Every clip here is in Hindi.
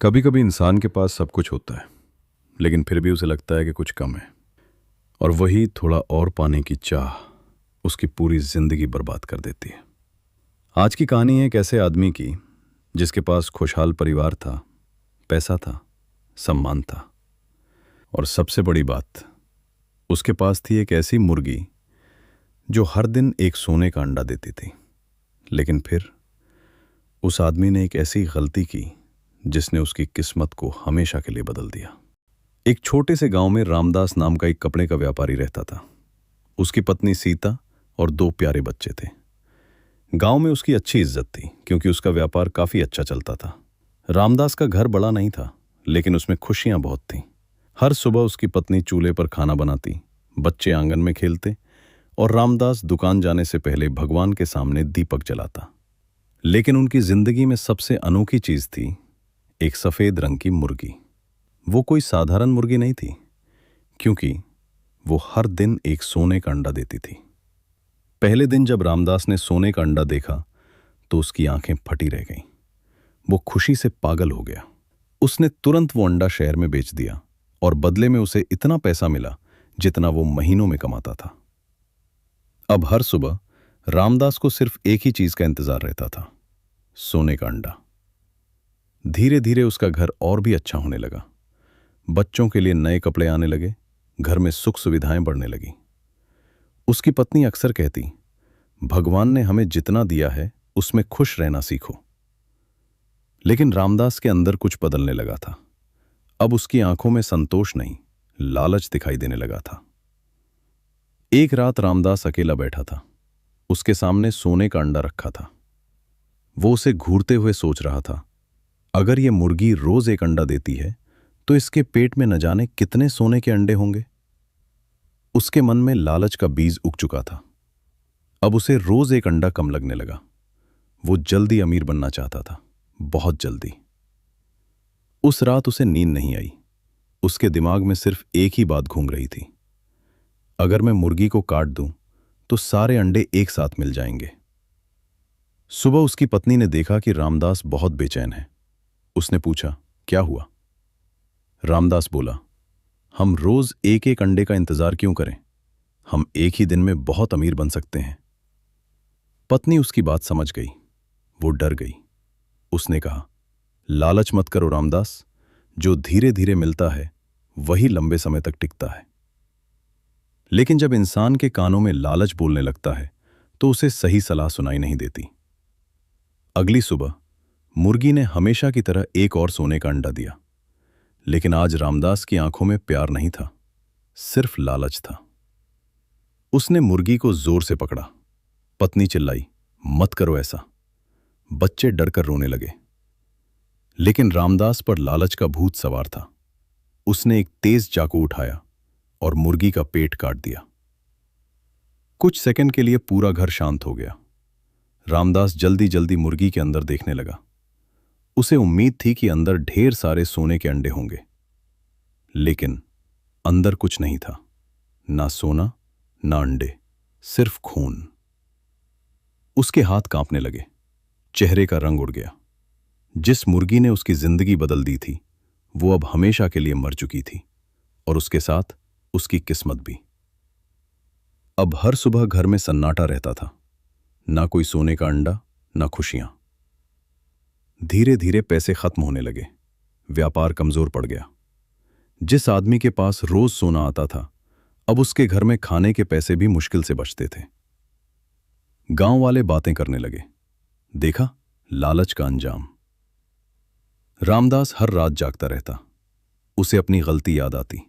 कभी कभी इंसान के पास सब कुछ होता है, लेकिन फिर भी उसे लगता है कि कुछ कम है। और वही थोड़ा और पाने की चाह उसकी पूरी जिंदगी बर्बाद कर देती है। आज की कहानी है एक ऐसे आदमी की जिसके पास खुशहाल परिवार था, पैसा था, सम्मान था, और सबसे बड़ी बात, उसके पास थी एक ऐसी मुर्गी जो हर दिन एक सोने का अंडा देती थी। लेकिन फिर उस आदमी ने एक ऐसी गलती की जिसने उसकी किस्मत को हमेशा के लिए बदल दिया। एक छोटे से गांव में रामदास नाम का एक कपड़े का व्यापारी रहता था। उसकी पत्नी सीता और 2 प्यारे बच्चे थे। गांव में उसकी अच्छी इज्जत थी क्योंकि उसका व्यापार काफी अच्छा चलता था। रामदास का घर बड़ा नहीं था, लेकिन उसमें खुशियां बहुत थीं। हर सुबह उसकी पत्नी चूल्हे पर खाना बनाती, बच्चे आंगन में खेलते और रामदास दुकान जाने से पहले भगवान के सामने दीपक जलाता। लेकिन उनकी जिंदगी में सबसे अनोखी चीज थी एक सफेद रंग की मुर्गी। वो कोई साधारण मुर्गी नहीं थी, क्योंकि वो हर दिन एक सोने का अंडा देती थी। पहले दिन जब रामदास ने सोने का अंडा देखा तो उसकी आंखें फटी रह गईं। वो खुशी से पागल हो गया। उसने तुरंत वो अंडा शहर में बेच दिया और बदले में उसे इतना पैसा मिला जितना वो महीनों में कमाता था। अब हर सुबह रामदास को सिर्फ एक ही चीज का इंतजार रहता था, सोने का अंडा। धीरे धीरे उसका घर और भी अच्छा होने लगा। बच्चों के लिए नए कपड़े आने लगे, घर में सुख सुविधाएं बढ़ने लगी। उसकी पत्नी अक्सर कहती, भगवान ने हमें जितना दिया है उसमें खुश रहना सीखो। लेकिन रामदास के अंदर कुछ बदलने लगा था। अब उसकी आंखों में संतोष नहीं, लालच दिखाई देने लगा था। एक रात रामदास अकेला बैठा था। उसके सामने सोने का अंडा रखा था। वो उसे घूरते हुए सोच रहा था, अगर ये मुर्गी रोज एक अंडा देती है तो इसके पेट में न जाने कितने सोने के अंडे होंगे। उसके मन में लालच का बीज उग चुका था। अब उसे रोज एक अंडा कम लगने लगा। वो जल्दी अमीर बनना चाहता था, बहुत जल्दी। उस रात उसे नींद नहीं आई। उसके दिमाग में सिर्फ एक ही बात घूम रही थी, अगर मैं मुर्गी को काट दूं तो सारे अंडे एक साथ मिल जाएंगे। सुबह उसकी पत्नी ने देखा कि रामदास बहुत बेचैन है। उसने पूछा, क्या हुआ? रामदास बोला, हम रोज एक एक अंडे का इंतजार क्यों करें? हम एक ही दिन में बहुत अमीर बन सकते हैं। पत्नी उसकी बात समझ गई। वो डर गई। उसने कहा, लालच मत करो रामदास, जो धीरे धीरे मिलता है वही लंबे समय तक टिकता है। लेकिन जब इंसान के कानों में लालच बोलने लगता है तो उसे सही सलाह सुनाई नहीं देती। अगली सुबह मुर्गी ने हमेशा की तरह एक और सोने का अंडा दिया। लेकिन आज रामदास की आंखों में प्यार नहीं था, सिर्फ लालच था। उसने मुर्गी को जोर से पकड़ा। पत्नी चिल्लाई, मत करो ऐसा। बच्चे डरकर रोने लगे। लेकिन रामदास पर लालच का भूत सवार था। उसने एक तेज चाकू उठाया और मुर्गी का पेट काट दिया। कुछ सेकंड के लिए पूरा घर शांत हो गया। रामदास जल्दी जल्दी मुर्गी के अंदर देखने लगा। उसे उम्मीद थी कि अंदर ढेर सारे सोने के अंडे होंगे, लेकिन अंदर कुछ नहीं था। ना सोना, ना अंडे, सिर्फ खून। उसके हाथ कांपने लगे, चेहरे का रंग उड़ गया। जिस मुर्गी ने उसकी जिंदगी बदल दी थी, वो अब हमेशा के लिए मर चुकी थी, और उसके साथ उसकी किस्मत भी। अब हर सुबह घर में सन्नाटा रहता था। ना कोई सोने का अंडा, ना खुशियां। धीरे धीरे पैसे खत्म होने लगे। व्यापार कमजोर पड़ गया। जिस आदमी के पास रोज सोना आता था, अब उसके घर में खाने के पैसे भी मुश्किल से बचते थे। गांव वाले बातें करने लगे, देखा, लालच का अंजाम। रामदास हर रात जागता रहता। उसे अपनी गलती याद आती।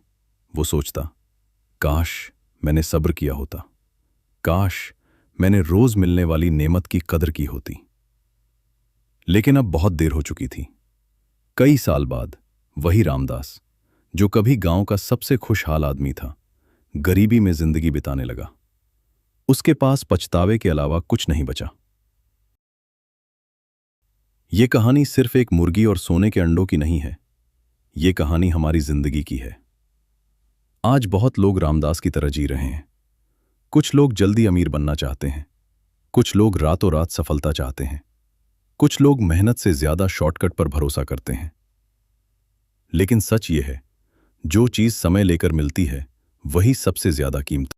वो सोचता, काश मैंने सब्र किया होता। काश मैंने रोज मिलने वाली नेमत की कदर की होती। लेकिन अब बहुत देर हो चुकी थी। कई साल बाद वही रामदास, जो कभी गांव का सबसे खुशहाल आदमी था, गरीबी में जिंदगी बिताने लगा। उसके पास पछतावे के अलावा कुछ नहीं बचा। यह कहानी सिर्फ एक मुर्गी और सोने के अंडों की नहीं है। यह कहानी हमारी जिंदगी की है। आज बहुत लोग रामदास की तरह जी रहे हैं। कुछ लोग जल्दी अमीर बनना चाहते हैं, कुछ लोग रातों रात सफलता चाहते हैं, कुछ लोग मेहनत से ज्यादा शॉर्टकट पर भरोसा करते हैं। लेकिन सच ये है, जो चीज समय लेकर मिलती है वही सबसे ज्यादा कीमती